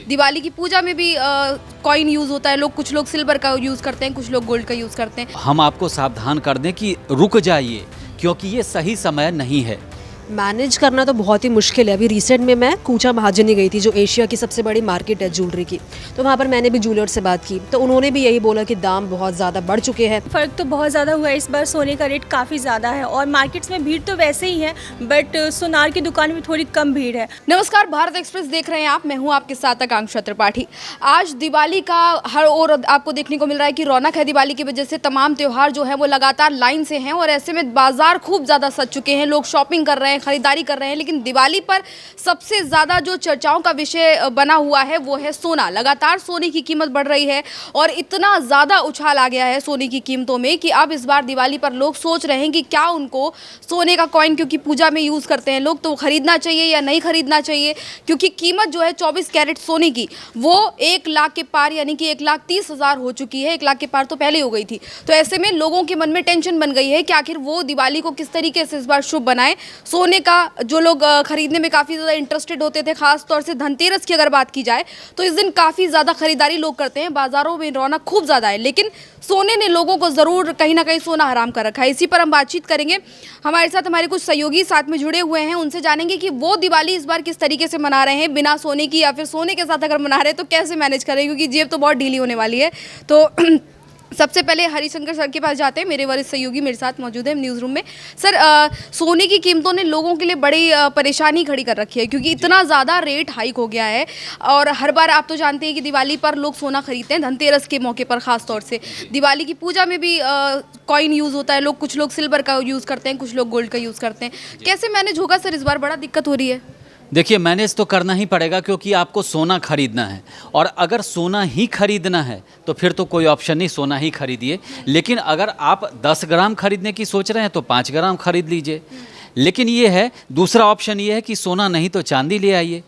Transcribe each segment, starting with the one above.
दिवाली की पूजा में भी कॉइन यूज़ होता है, लोग कुछ लोग सिल्वर का यूज़ करते हैं, कुछ लोग गोल्ड का यूज़ करते हैं। हम आपको सावधान कर दें कि रुक जाइए, क्योंकि ये सही समय नहीं है। मैनेज करना तो बहुत ही मुश्किल है। अभी रिसेंट में मैं कूचा महाजनी गई थी, जो एशिया की सबसे बड़ी मार्केट है ज्वेलरी की। तो वहाँ पर मैंने भी ज्वेलर से बात की, तो उन्होंने भी यही बोला कि दाम बहुत ज़्यादा बढ़ चुके हैं। फ़र्क तो बहुत ज़्यादा हुआ है, इस बार सोने का रेट काफ़ी ज़्यादा है और मार्केट्स में भीड़ तो वैसे ही है, बट सोनार की दुकान में थोड़ी कम भीड़ है। नमस्कार, भारत एक्सप्रेस देख रहे हैं आप, मैं हूं आपके साथ आकांक्षा त्रिपाठी। आज दिवाली का हर ओर आपको देखने को मिल रहा है कि रौनक है। दिवाली की वजह से तमाम त्यौहार जो है वो लगातार लाइन से हैं और ऐसे में बाजार खूब ज़्यादा सज चुके हैं, लोग शॉपिंग कर रहे हैं, खरीदारी कर रहे हैं। लेकिन दिवाली पर सबसे ज़्यादा जो चर्चाओं का विषय बना हुआ है वो है सोना। लगातार सोने की कीमत बढ़ रही है और इतना ज़्यादा उछाल आ गया है सोने की कीमतों में कि अब इस बार दिवाली पर लोग सोच रहे हैं कि क्या उनको सोने का कॉइन, क्योंकि पूजा में यूज़ करते हैं लोग, तो खरीदना चाहिए या नहीं खरीदना चाहिए। क्योंकि कीमत जो है 24 कैरेट सोने की वो 1 लाख के पार, यानी कि 1,30,000 हो चुकी है। 1 लाख के पार तो पहले हो गई थी। तो ऐसे में लोगों के मन में टेंशन बन गई है कि आखिर वो दिवाली को किस तरीके से इस बार शुभ बनाएं। सोने का जो लोग खरीदने में काफ़ी ज़्यादा इंटरेस्टेड होते थे, खास तौर से धनतेरस की अगर बात की जाए तो इस दिन काफ़ी ज़्यादा खरीदारी लोग करते हैं, बाज़ारों में रौनक खूब ज़्यादा है। लेकिन सोने ने लोगों को ज़रूर कहीं ना कहीं सोना हराम कर रखा है। इसी पर हम बातचीत करेंगे। हमारे साथ हमारे कुछ सहयोगी साथ में जुड़े हुए हैं, उनसे जानेंगे कि वो दिवाली इस बार किस तरीके से मना रहे हैं, बिना सोने की, या फिर सोने के साथ अगर मना रहे हैं तो कैसे मैनेज करें, क्योंकि जेब तो बहुत ढीली होने वाली है। तो सबसे पहले हरिशंकर सर के पास जाते हैं। मेरे वरिष्ठ सहयोगी मेरे साथ मौजूद है न्यूज़ रूम में। सर, सोने की कीमतों ने लोगों के लिए बड़ी परेशानी खड़ी कर रखी है, क्योंकि इतना ज़्यादा रेट हाइक हो गया है। और हर बार आप तो जानते हैं कि दिवाली पर लोग सोना खरीदते हैं, धनतेरस के मौके पर ख़ास तौर से। दिवाली की पूजा में भी कॉइन यूज़ होता है, लोग कुछ लोग सिल्वर का यूज़ करते हैं, कुछ लोग गोल्ड का यूज़ करते हैं। कैसे मैनेज होगा सर, इस बार बड़ा दिक्कत हो रही है। देखिए, मैनेज तो करना ही पड़ेगा, क्योंकि आपको सोना खरीदना है। और अगर सोना ही खरीदना है तो फिर तो कोई ऑप्शन नहीं, सोना ही खरीदिए। लेकिन अगर आप 10 ग्राम खरीदने की सोच रहे हैं तो 5 ग्राम खरीद लीजिए। लेकिन ये है, दूसरा ऑप्शन ये है कि सोना नहीं तो चांदी ले आइए।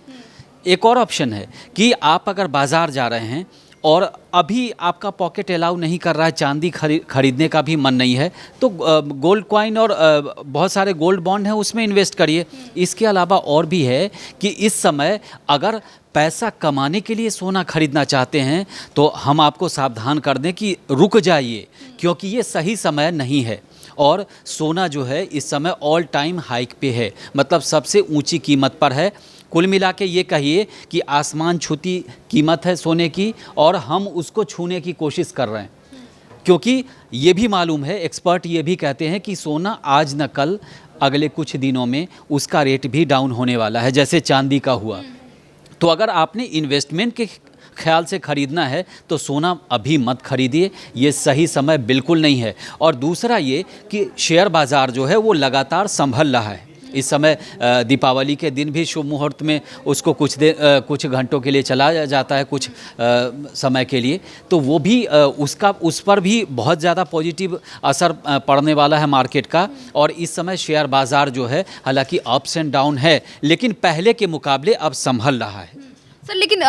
एक और ऑप्शन है कि आप अगर बाज़ार जा रहे हैं और अभी आपका पॉकेट अलाउ नहीं कर रहा है, चांदी खरीदने का भी मन नहीं है, तो गोल्ड कॉइन और बहुत सारे गोल्ड बॉन्ड हैं, उसमें इन्वेस्ट करिए। इसके अलावा और भी है कि इस समय अगर पैसा कमाने के लिए सोना खरीदना चाहते हैं तो हम आपको सावधान कर दें कि रुक जाइए, क्योंकि ये सही समय नहीं है। और सोना जो है इस समय ऑल टाइम हाइक पे है, मतलब सबसे ऊंची कीमत पर है। कुल मिला के ये कहिए कि आसमान छूती कीमत है सोने की, और हम उसको छूने की कोशिश कर रहे हैं। क्योंकि ये भी मालूम है, एक्सपर्ट ये भी कहते हैं कि सोना आज न कल, अगले कुछ दिनों में उसका रेट भी डाउन होने वाला है, जैसे चांदी का हुआ। तो अगर आपने इन्वेस्टमेंट के ख्याल से ख़रीदना है तो सोना अभी मत खरीदिए, ये सही समय बिल्कुल नहीं है। और दूसरा ये कि शेयर बाज़ार जो है वो लगातार संभल रहा है। इस समय दीपावली के दिन भी शुभ मुहूर्त में उसको कुछ घंटों के लिए चला जाता है, कुछ समय के लिए, तो वो भी उस पर भी बहुत ज़्यादा पॉजिटिव असर पड़ने वाला है मार्केट का। और इस समय शेयर बाज़ार जो है हालांकि अप्स एंड डाउन है, लेकिन पहले के मुकाबले अब संभल रहा है। सर, लेकिन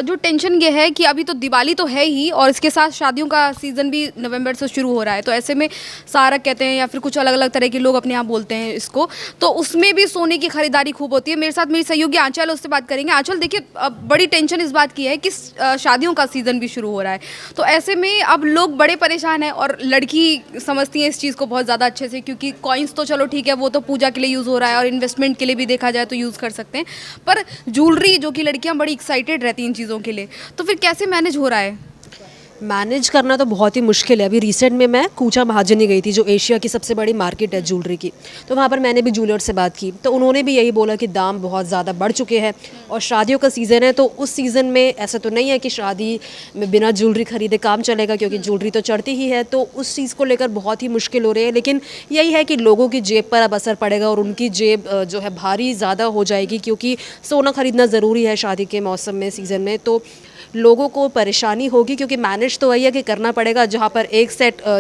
जो टेंशन ये है कि अभी तो दिवाली तो है ही, और इसके साथ शादियों का सीज़न भी नवंबर से शुरू हो रहा है। तो ऐसे में सारक कहते हैं या फिर कुछ अलग अलग तरह के लोग अपने यहाँ बोलते हैं इसको, तो उसमें भी सोने की खरीदारी खूब होती है। मेरे साथ मेरी सहयोगी आंचल, उससे बात करेंगे। आंचल, देखिए, बड़ी टेंशन इस बात की है कि शादियों का सीज़न भी शुरू हो रहा है, तो ऐसे में अब लोग बड़े परेशान हैं। और लड़की समझती है इस चीज़ को बहुत ज़्यादा अच्छे से, क्योंकि कॉइन्स तो चलो ठीक है, वो तो पूजा के लिए यूज़ हो रहा है और इन्वेस्टमेंट के लिए भी देखा जाए तो यूज़ कर सकते हैं, पर ज्वेलरी, जो कि लड़कियाँ बड़ी एक्साइटेड रहती हैं इन चीज़ों के लिए, तो फिर कैसे मैनेज हो रहा है। मैनेज करना तो बहुत ही मुश्किल है। अभी रिसेंट में मैं कूचा महाजनी गई थी, जो एशिया की सबसे बड़ी मार्केट है ज्वेलरी की। तो वहाँ पर मैंने भी ज्वेलर से बात की, तो उन्होंने भी यही बोला कि दाम बहुत ज़्यादा बढ़ चुके हैं और शादियों का सीज़न है, तो उस सीज़न में ऐसा तो नहीं है कि शादी में बिना ज्वेलरी खरीदे काम चलेगा, क्योंकि ज्वेलरी तो चढ़ती ही है। तो उस चीज़ को लेकर बहुत ही मुश्किल हो रही है। लेकिन यही है कि लोगों की जेब पर अब असर पड़ेगा और उनकी जेब जो है भारी ज़्यादा हो जाएगी, क्योंकि सोना खरीदना ज़रूरी है शादी के मौसम में, सीज़न में। तो लोगों को परेशानी होगी, क्योंकि मैनेज तो वही है कि करना पड़ेगा। जहाँ पर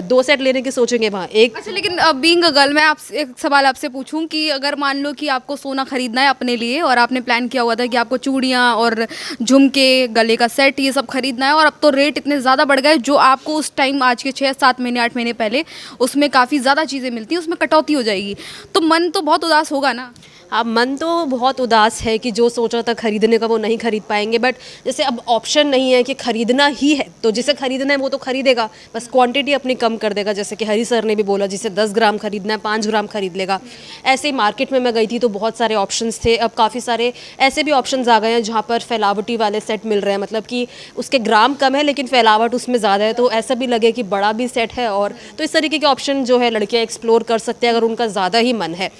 2 सेट लेने की सोचेंगे वहाँ एक। अच्छा, लेकिन बीइंग अ गर्ल, मैं आपसे एक सवाल आपसे पूछूं कि अगर मान लो कि आपको सोना खरीदना है अपने लिए और आपने प्लान किया हुआ था कि आपको चूड़ियाँ और झुमके, गले का सेट, ये सब खरीदना है, और अब तो रेट इतने ज़्यादा बढ़ गए, जो आपको उस टाइम आज के 6-7 महीने 8 महीने पहले उसमें काफ़ी ज़्यादा चीज़ें मिलती हैं, उसमें कटौती हो जाएगी, तो मन तो बहुत उदास होगा ना। अब मन तो बहुत उदास है कि जो सोचा था खरीदने का वो नहीं खरीद पाएंगे, बट जैसे अब ऑप्शन नहीं है कि खरीदना ही है, तो जिसे खरीदना है वो तो खरीदेगा, बस क्वांटिटी अपनी कम कर देगा। जैसे कि हरी सर ने भी बोला, जिसे 10 ग्राम खरीदना है 5 ग्राम खरीद लेगा। ऐसे ही मार्केट में मैं गई थी तो बहुत सारे ऑप्शंस थे। अब काफ़ी सारे ऐसे भी ऑप्शंस आ गए हैं जहाँ पर फैलावटी वाले सेट मिल रहे हैं, मतलब कि उसके ग्राम कम है लेकिन फैलावट उसमें ज़्यादा है, तो ऐसा भी लगे कि बड़ा भी सेट है। और तो इस तरीके के ऑप्शन जो है लड़कियाँ एक्सप्लोर कर सकते हैं अगर उनका ज़्यादा ही मन है।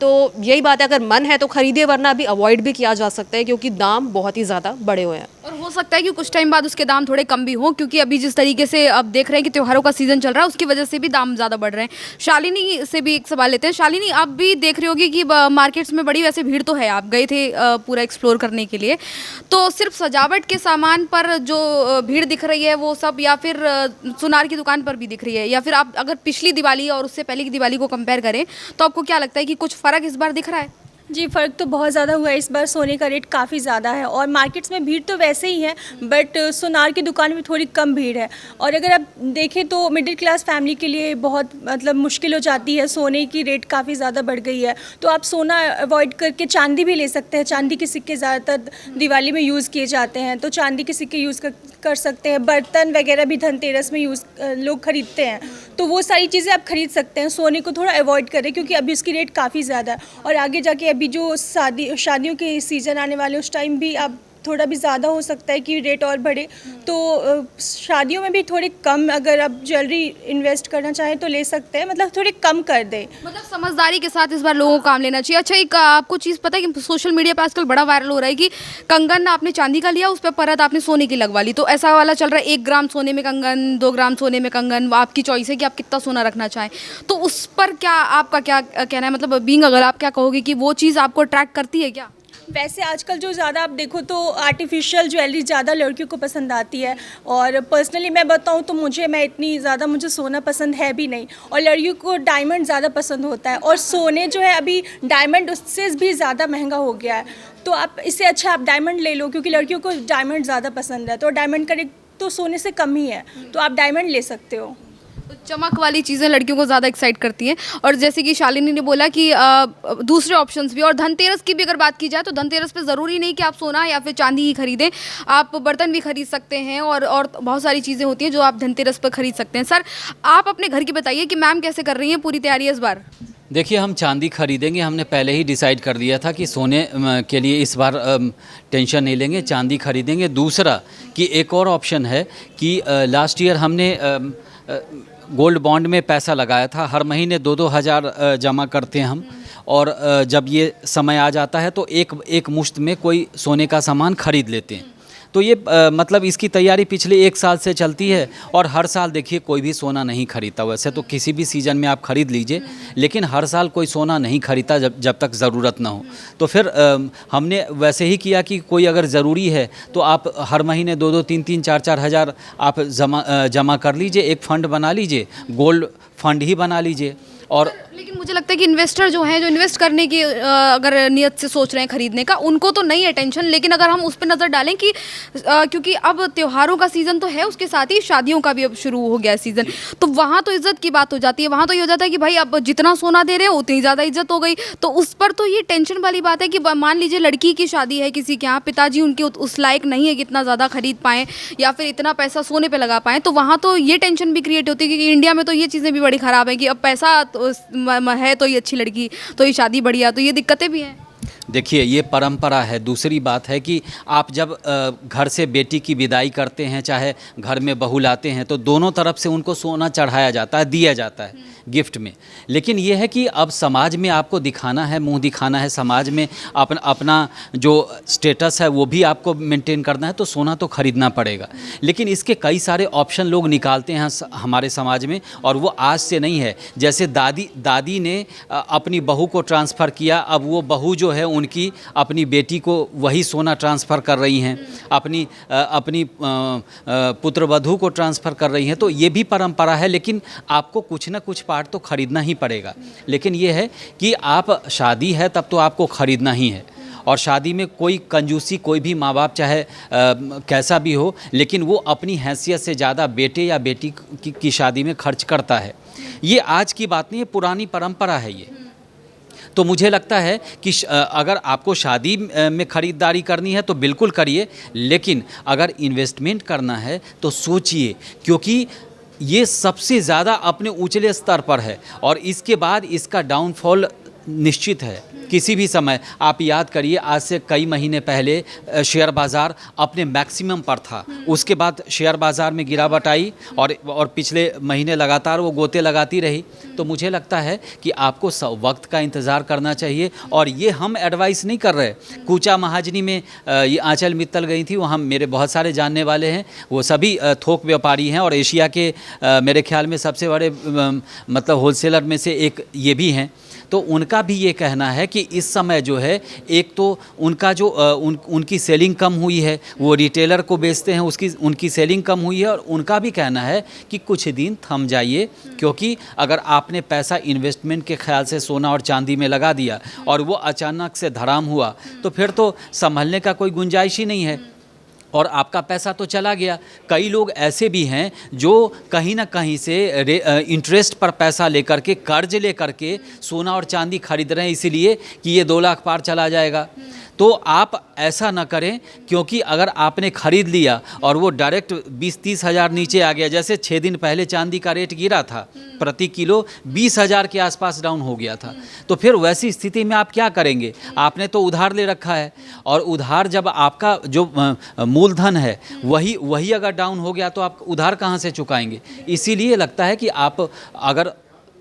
तो यही बात है, अगर मन है तो खरीदिए, वरना अभी अवॉइड भी किया जा सकता है क्योंकि दाम बहुत ही ज़्यादा बढ़े हुए हैं। और हो सकता है कि कुछ टाइम बाद उसके दाम थोड़े कम भी हों, क्योंकि अभी जिस तरीके से अब देख रहे हैं कि त्योहारों का सीजन चल रहा है उसकी वजह से भी दाम ज़्यादा बढ़ रहे हैं। शालिनी से भी एक सवाल लेते हैं। शालिनी, आप भी देख रही होगी कि मार्केट्स में बड़ी वैसे भीड़ तो है, आप गए थे पूरा एक्सप्लोर करने के लिए, तो सिर्फ सजावट के सामान पर जो भीड़ दिख रही है वो सब, या फिर सुनार की दुकान पर भी दिख रही है, या फिर आप अगर पिछली दिवाली और उससे पहले की दिवाली को कंपेयर करें तो आपको क्या लगता है कि कुछ फ़र्क इस बार दिख रहा है? जी, फ़र्क तो बहुत ज़्यादा हुआ है। इस बार सोने का रेट काफ़ी ज़्यादा है और मार्केट्स में भीड़ तो वैसे ही है, बट सोनार की दुकान में थोड़ी कम भीड़ है। और अगर आप देखें तो मिडिल क्लास फैमिली के लिए बहुत मतलब मुश्किल हो जाती है, सोने की रेट काफ़ी ज़्यादा बढ़ गई है। तो आप सोना अवॉइड करके चांदी भी ले सकते हैं। चांदी के सिक्के ज़्यादातर दिवाली में यूज़ किए जाते हैं, तो चांदी के सिक्के यूज़ कर सकते हैं। बर्तन वगैरह भी धनतेरस में लोग ख़रीदते हैं, तो वो सारी चीज़ें आप ख़रीद सकते हैं। सोने को थोड़ा अवॉइड करें क्योंकि अभी उसकी रेट काफ़ी ज़्यादा है, और आगे जाके अभी जो शादियों के सीज़न आने वाले उस टाइम भी अब थोड़ा भी ज़्यादा हो सकता है कि रेट और बढ़े। तो शादियों में भी थोड़ी कम, अगर आप ज्वेलरी इन्वेस्ट करना चाहें तो ले सकते हैं, मतलब थोड़ी कम कर दें। मतलब समझदारी के साथ इस बार लोगों को काम लेना चाहिए। अच्छा, एक आपको चीज़ पता है कि सोशल मीडिया पे आजकल बड़ा वायरल हो रहा है कि कंगन आपने चांदी का लिया, उस पर परत आपने सोने की लगवा ली, तो ऐसा वाला चल रहा है 1 ग्राम सोने में कंगन, 2 ग्राम सोने में कंगन, आपकी चॉइस है कि आप कितना सोना रखना चाहें। तो उस पर क्या आपका क्या कहना है, मतलब बीइंग अगर आप क्या कहोगे कि वो चीज़ आपको अट्रैक्ट करती है क्या? वैसे आजकल जो ज़्यादा आप देखो तो आर्टिफिशियल ज्वेलरी ज़्यादा लड़कियों को पसंद आती है, और पर्सनली मैं बताऊं तो मैं इतनी ज़्यादा मुझे सोना पसंद है भी नहीं, और लड़कियों को डायमंड ज़्यादा पसंद होता है, और सोने जो है अभी डायमंड उससे भी ज़्यादा महंगा हो गया है। तो आप इससे अच्छा आप डायमंड ले लो, क्योंकि लड़कियों को डायमंड ज़्यादा पसंद है, तो डायमंड का रेट तो सोने से कम ही है, तो आप डायमंड ले सकते हो। तो चमक वाली चीज़ें लड़कियों को ज़्यादा एक्साइट करती हैं। और जैसे कि शालिनी ने बोला कि दूसरे ऑप्शंस भी, और धनतेरस की भी अगर बात की जाए तो धनतेरस पे ज़रूरी नहीं कि आप सोना या फिर चांदी ही खरीदें, आप बर्तन भी खरीद सकते हैं, और बहुत सारी चीज़ें होती हैं जो आप धनतेरस पर खरीद सकते हैं। सर, आप अपने घर की बताइए कि मैम कैसे कर रही हैं पूरी तैयारी इस बार? देखिए, हम चांदी खरीदेंगे, हमने पहले ही डिसाइड कर दिया था कि सोने के लिए इस बार टेंशन नहीं लेंगे, चांदी खरीदेंगे। दूसरा कि एक और ऑप्शन है कि लास्ट ईयर हमने गोल्ड बॉन्ड में पैसा लगाया था, हर महीने 2-2 हज़ार जमा करते हैं हम, और जब ये समय आ जाता है तो एक मुश्त में कोई सोने का सामान खरीद लेते हैं। तो ये मतलब इसकी तैयारी पिछले 1 साल से चलती है, और हर साल देखिए कोई भी सोना नहीं खरीदता। वैसे तो किसी भी सीज़न में आप खरीद लीजिए, लेकिन हर साल कोई सोना नहीं खरीदता जब तक ज़रूरत ना हो। तो फिर हमने वैसे ही किया कि कोई अगर ज़रूरी है तो आप हर महीने 2-2, 3-3, 4-4 हज़ार आप जमा कर लीजिए, एक फ़ंड बना लीजिए, गोल्ड फंड ही बना लीजिए। और लेकिन मुझे लगता है कि इन्वेस्टर जो हैं, जो इन्वेस्ट करने की अगर नियत से सोच रहे हैं खरीदने का, उनको तो नहीं है टेंशन, लेकिन अगर हम उस पर नज़र डालें कि क्योंकि अब त्योहारों का सीज़न तो है, उसके साथ ही शादियों का भी अब शुरू हो गया है सीज़न, तो वहाँ तो इज्जत की बात हो जाती है। वहाँ तो ये हो जाता है कि भाई अब जितना सोना दे रहे हो उतनी ज़्यादा इज्जत हो गई, तो उस पर तो ये टेंशन वाली बात है कि मान लीजिए लड़की की शादी है किसी के यहाँ, पिताजी उनके उस लायक नहीं है कि इतना ज़्यादा खरीद पाएँ या फिर इतना पैसा सोने पर लगा पाएँ, तो वहाँ तो ये टेंशन भी क्रिएट होती है। क्योंकि इंडिया में तो ये चीज़ें भी बड़ी ख़राब हैं कि अब पैसा है तो ये अच्छी लड़की, तो ये शादी बढ़िया, तो ये दिक्कतें भी हैं। देखिए, ये परंपरा है। दूसरी बात है कि आप जब घर से बेटी की विदाई करते हैं, चाहे घर में बहू लाते हैं, तो दोनों तरफ से उनको सोना चढ़ाया जाता है, दिया जाता है गिफ्ट में। लेकिन ये है कि अब समाज में आपको दिखाना है, मुंह दिखाना है, समाज में अपना जो स्टेटस है वो भी आपको मेंटेन करना है, तो सोना तो खरीदना पड़ेगा। लेकिन इसके कई सारे ऑप्शन लोग निकालते हैं हमारे समाज में, और वो आज से नहीं है। जैसे दादी ने अपनी बहू को ट्रांसफ़र किया, अब वो बहू जो है उनकी अपनी बेटी को वही सोना ट्रांसफ़र कर रही हैं, अपनी पुत्रवधू को ट्रांसफ़र कर रही हैं। तो ये भी परंपरा है, लेकिन आपको कुछ ना कुछ पार्ट तो खरीदना ही पड़ेगा। लेकिन ये है कि आप शादी है तब तो आपको खरीदना ही है, और शादी में कोई कंजूसी, कोई भी माँ बाप चाहे कैसा भी हो, लेकिन वो अपनी हैसियत से ज़्यादा बेटे या बेटी की शादी में खर्च करता है। ये आज की बात नहीं है, पुरानी परंपरा है ये। तो मुझे लगता है कि अगर आपको शादी में ख़रीदारी करनी है तो बिल्कुल करिए, लेकिन अगर इन्वेस्टमेंट करना है तो सोचिए, क्योंकि ये सबसे ज़्यादा अपने ऊंचले स्तर पर है और इसके बाद इसका डाउनफॉल निश्चित है। किसी भी समय आप याद करिए, आज से कई महीने पहले शेयर बाज़ार अपने मैक्सिमम पर था, उसके बाद शेयर बाज़ार में गिरावट आई और पिछले महीने लगातार वो गोते लगाती रही। तो मुझे लगता है कि आपको वक्त का इंतज़ार करना चाहिए। और ये हम एडवाइस नहीं कर रहे। कूचा महाजनी में ये आंचल मित्तल गई थी, वहाँ मेरे बहुत सारे जानने वाले हैं, वो सभी थोक व्यापारी हैं और एशिया के मेरे ख्याल में सबसे बड़े मतलब होलसेलर में से एक ये भी हैं। तो उनका भी ये कहना है कि इस समय जो है, एक तो उनका जो उनकी सेलिंग कम हुई है, वो रिटेलर को बेचते हैं, उनकी सेलिंग कम हुई है और उनका भी कहना है कि कुछ दिन थम जाइए, क्योंकि अगर आपने पैसा इन्वेस्टमेंट के ख्याल से सोना और चांदी में लगा दिया और वो अचानक से धड़ाम हुआ तो फिर तो संभलने का कोई गुंजाइश ही नहीं है और आपका पैसा तो चला गया। कई लोग ऐसे भी हैं जो कहीं ना कहीं से इंटरेस्ट पर पैसा लेकर के, कर्ज लेकर के सोना और चांदी खरीद रहे हैं, इसीलिए कि ये 2 लाख पार चला जाएगा। तो आप ऐसा ना करें, क्योंकि अगर आपने ख़रीद लिया और वो डायरेक्ट 20-30 हज़ार नीचे आ गया, जैसे 6 दिन पहले चांदी का रेट गिरा था, प्रति किलो 20 हज़ार के आसपास डाउन हो गया था, तो फिर वैसी स्थिति में आप क्या करेंगे? आपने तो उधार ले रखा है और उधार जब आपका जो मूलधन है वही अगर डाउन हो गया तो आप उधार कहाँ से चुकाएंगे? इसीलिए लगता है कि आप अगर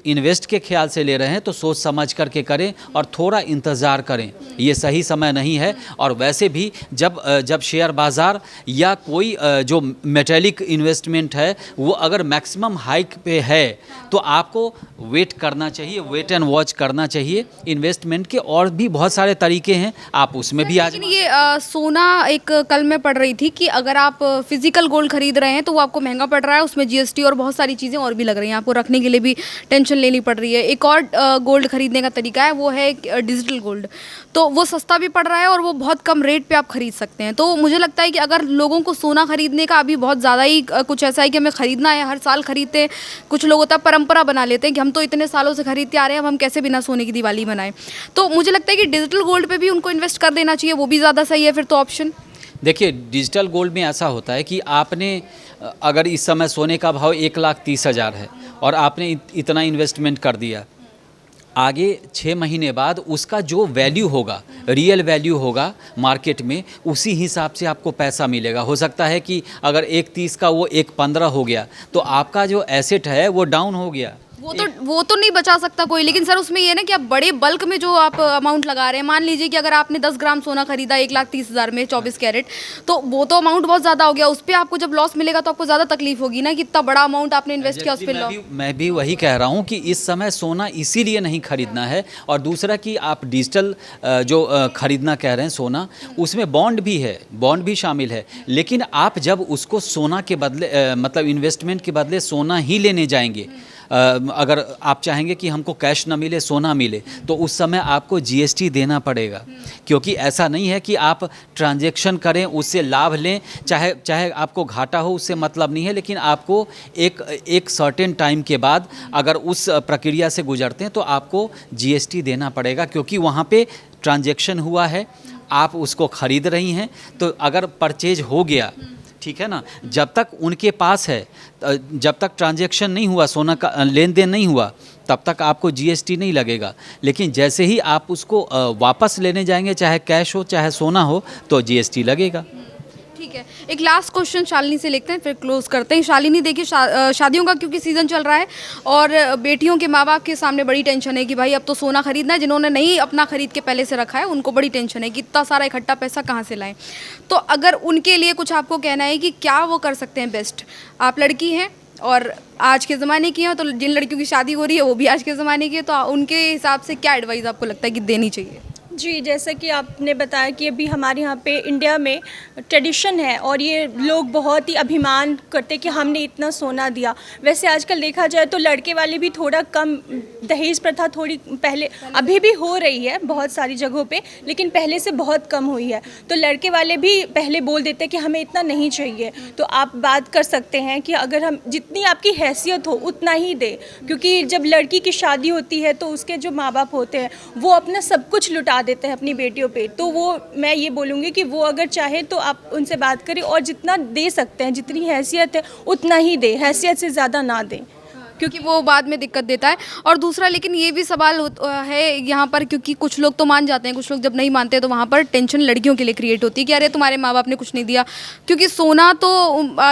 इन्वेस्ट के ख्याल से ले रहे हैं तो सोच समझ करके करें और थोड़ा इंतज़ार करें। ये सही समय नहीं है। और वैसे भी जब शेयर बाज़ार या कोई जो मेटेलिक इन्वेस्टमेंट है वो अगर मैक्सिमम हाइक पे है तो आपको वेट करना चाहिए, वेट एंड वॉच करना चाहिए। इन्वेस्टमेंट के और भी बहुत सारे तरीके हैं, आप उसमें भी आज। लेकिन ये सोना, एक कल मैं पढ़ रही थी कि अगर आप फिजिकल गोल्ड खरीद रहे हैं तो वो आपको महंगा पड़ रहा है, उसमें जीएसटी और बहुत सारी चीज़ें और भी लग रही हैं, आपको रखने के लिए भी टेंशन लेनी पड़ रही है। एक और गोल्ड खरीदने का तरीका है, वो है डिजिटल गोल्ड, तो वो सस्ता भी पड़ रहा है और वो बहुत कम रेट पे आप खरीद सकते हैं। तो मुझे लगता है कि अगर लोगों को सोना खरीदने का अभी बहुत ज़्यादा ही कुछ ऐसा है कि हमें खरीदना है, हर साल खरीदते हैं, कुछ लोग होता है परंपरा बना लेते हैं कि हम तो इतने सालों से खरीदते आ रहे हैं, अब हम कैसे बिना सोने की दिवाली मनाएं। तो मुझे लगता है कि डिजिटल गोल्ड पे भी उनको इन्वेस्ट कर देना चाहिए, वो भी ज़्यादा सही है फिर तो ऑप्शन। देखिए, डिजिटल गोल्ड में ऐसा होता है कि आपने अगर इस समय सोने का भाव 1,30,000 है और आपने इतना इन्वेस्टमेंट कर दिया, आगे 6 महीने बाद उसका जो वैल्यू होगा, रियल वैल्यू होगा मार्केट में, उसी हिसाब से आपको पैसा मिलेगा। हो सकता है कि अगर 1,30 का वो 1,15 हो गया तो आपका जो एसेट है वो डाउन हो गया। वो तो नहीं बचा सकता कोई, लेकिन सर उसमें ये ना कि आप बड़े बल्क में जो आप अमाउंट लगा रहे हैं, मान लीजिए कि अगर आपने 10 ग्राम सोना खरीदा 1,30,000 में 24 कैरेट, तो वो तो अमाउंट बहुत ज़्यादा हो गया, उस पर आपको जब लॉस मिलेगा तो आपको ज़्यादा तकलीफ होगी ना कि इतना बड़ा अमाउंट आपने इन्वेस्ट किया उस पर लॉस। मैं भी वही कह रहा हूँ कि इस समय सोना इसीलिए नहीं खरीदना है। और दूसरा कि आप डिजिटल जो खरीदना कह रहे हैं सोना, उसमें बॉन्ड भी है, बॉन्ड भी शामिल है, लेकिन आप जब उसको सोना के बदले मतलब इन्वेस्टमेंट के बदले सोना ही लेने जाएंगे, अगर आप चाहेंगे कि हमको कैश ना मिले सोना मिले, तो उस समय आपको जीएसटी देना पड़ेगा। क्योंकि ऐसा नहीं है कि आप ट्रांजैक्शन करें उससे लाभ लें, चाहे आपको घाटा हो उससे मतलब नहीं है, लेकिन आपको एक सर्टेन टाइम के बाद अगर उस प्रक्रिया से गुजरते हैं तो आपको जीएसटी देना पड़ेगा, क्योंकि वहाँ पे ट्रांजैक्शन हुआ है, आप उसको खरीद रही हैं। तो अगर परचेज हो गया, ठीक है ना, जब तक उनके पास है, जब तक ट्रांजैक्शन नहीं हुआ, सोना का लेन देन नहीं हुआ, तब तक आपको जीएसटी नहीं लगेगा। लेकिन जैसे ही आप उसको वापस लेने जाएंगे, चाहे कैश हो चाहे सोना हो, तो जीएसटी लगेगा। ठीक है, एक लास्ट क्वेश्चन शालिनी से लेते हैं फिर क्लोज करते हैं। शालिनी, देखिए शादियों का क्योंकि सीज़न चल रहा है और बेटियों के माँ बाप के सामने बड़ी टेंशन है कि भाई अब तो सोना खरीदना है, जिन्होंने नहीं अपना खरीद के पहले से रखा है उनको बड़ी टेंशन है कि इतना सारा इकट्ठा पैसा कहाँ से लाएं। तो अगर उनके लिए कुछ आपको कहना है कि क्या वो कर सकते हैं बेस्ट? आप लड़की हैं और आज के ज़माने की हैं, तो जिन लड़कियों की शादी हो रही है वो भी आज के ज़माने की है, तो उनके हिसाब से क्या एडवाइस आपको लगता है कि देनी चाहिए? जी, जैसा कि आपने बताया कि अभी हमारे यहाँ पे इंडिया में ट्रेडिशन है और ये लोग बहुत ही अभिमान करते कि हमने इतना सोना दिया। वैसे आजकल देखा जाए तो लड़के वाले भी थोड़ा कम, दहेज प्रथा थोड़ी पहले, अभी भी हो रही है बहुत सारी जगहों पे, लेकिन पहले से बहुत कम हुई है। तो लड़के वाले भी पहले बोल देते हैं कि हमें इतना नहीं चाहिए। तो आप बात कर सकते हैं कि अगर हम, जितनी आपकी हैसियत हो उतना ही दे, क्योंकि जब लड़की की शादी होती है तो उसके जो माँ बाप होते हैं वो अपना सब कुछ लुटा देते हैं अपनी बेटियों पे। तो वो, मैं ये बोलूँगी कि वो अगर चाहे तो आप उनसे बात करें और जितना दे सकते हैं, जितनी हैसियत है उतना ही दे, हैसियत से ज़्यादा ना दें। क्योंकि वो बाद में दिक्कत देता है। और दूसरा लेकिन ये भी सवाल है यहाँ पर, क्योंकि कुछ लोग तो मान जाते हैं, कुछ लोग जब नहीं मानते तो वहाँ पर टेंशन लड़कियों के लिए क्रिएट होती है कि अरे तुम्हारे माँ बाप ने कुछ नहीं दिया। क्योंकि सोना तो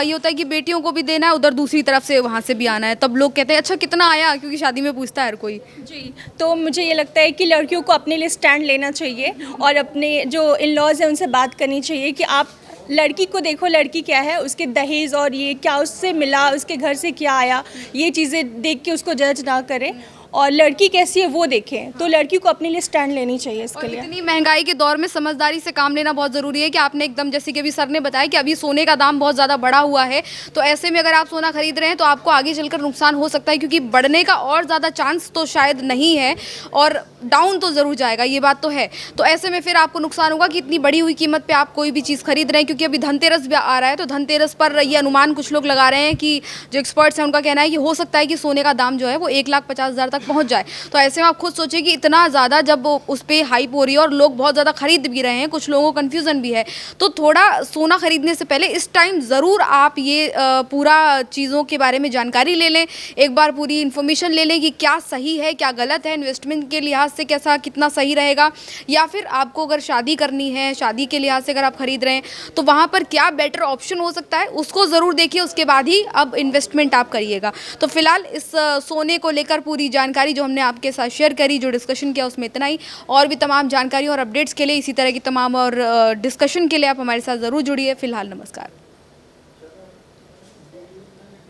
ये होता है कि बेटियों को भी देना है, उधर दूसरी तरफ से वहाँ से भी आना है। तब लोग कहते हैं अच्छा कितना आया, क्योंकि शादी में पूछता है हर कोई। जी, तो मुझे ये लगता है कि लड़कियों को अपने लिए स्टैंड लेना चाहिए और अपने जो इन लॉज हैं उनसे बात करनी चाहिए कि आप लड़की को देखो, लड़की क्या है, उसके दहेज और ये क्या उससे मिला, उसके घर से क्या आया, ये चीज़ें देख के उसको जज ना करें और लड़की कैसी है वो देखें। तो लड़की को अपने लिए स्टैंड लेनी चाहिए इसके लिए। इतनी महंगाई के दौर में समझदारी से काम लेना बहुत ज़रूरी है कि आपने एकदम, जैसे कि अभी सर ने बताया कि अभी सोने का दाम बहुत ज़्यादा बढ़ा हुआ है। तो ऐसे में अगर आप सोना खरीद रहे हैं तो आपको आगे चलकर नुकसान हो सकता है, क्योंकि बढ़ने का और ज़्यादा चांस तो शायद नहीं है और डाउन तो ज़रूर जाएगा, ये बात तो है। तो ऐसे में फिर आपको नुकसान होगा कि इतनी बढ़ी हुई कीमत पर आप कोई भी चीज़ खरीद रहे हैं। क्योंकि अभी धनतेरस भी आ रहा है, तो धनतेरस पर ये अनुमान कुछ लोग लगा रहे हैं कि जो एक्सपर्ट्स हैं उनका कहना है कि हो सकता है कि सोने का दाम जो है वो 1,50,000 तक पहुँच जाए। तो ऐसे में आप खुद सोचिए कि इतना ज़्यादा जब उस पर हाइप हो रही है और लोग बहुत ज़्यादा खरीद भी रहे हैं, कुछ लोगों को कन्फ्यूज़न भी है, तो थोड़ा सोना खरीदने से पहले इस टाइम ज़रूर आप ये पूरा चीज़ों के बारे में जानकारी ले लें, एक बार पूरी इन्फॉर्मेशन ले लें कि क्या सही है क्या गलत है, इन्वेस्टमेंट के लिहाज से कैसा कितना सही रहेगा, या फिर आपको अगर शादी करनी है, शादी के लिहाज से अगर आप खरीद रहे हैं तो वहाँ पर क्या बेटर ऑप्शन हो सकता है, उसको ज़रूर देखिए। उसके बाद ही अब इन्वेस्टमेंट आप करिएगा। तो फिलहाल इस सोने को लेकर पूरी जानकारी जो हमने आपके साथ शेयर करी, जो डिस्कशन किया, उसमें इतना ही। और भी तमाम जानकारी और अपडेट्स के लिए, इसी तरह की तमाम और डिस्कशन के लिए आप हमारे साथ ज़रूर जुड़िए। फिलहाल नमस्कार।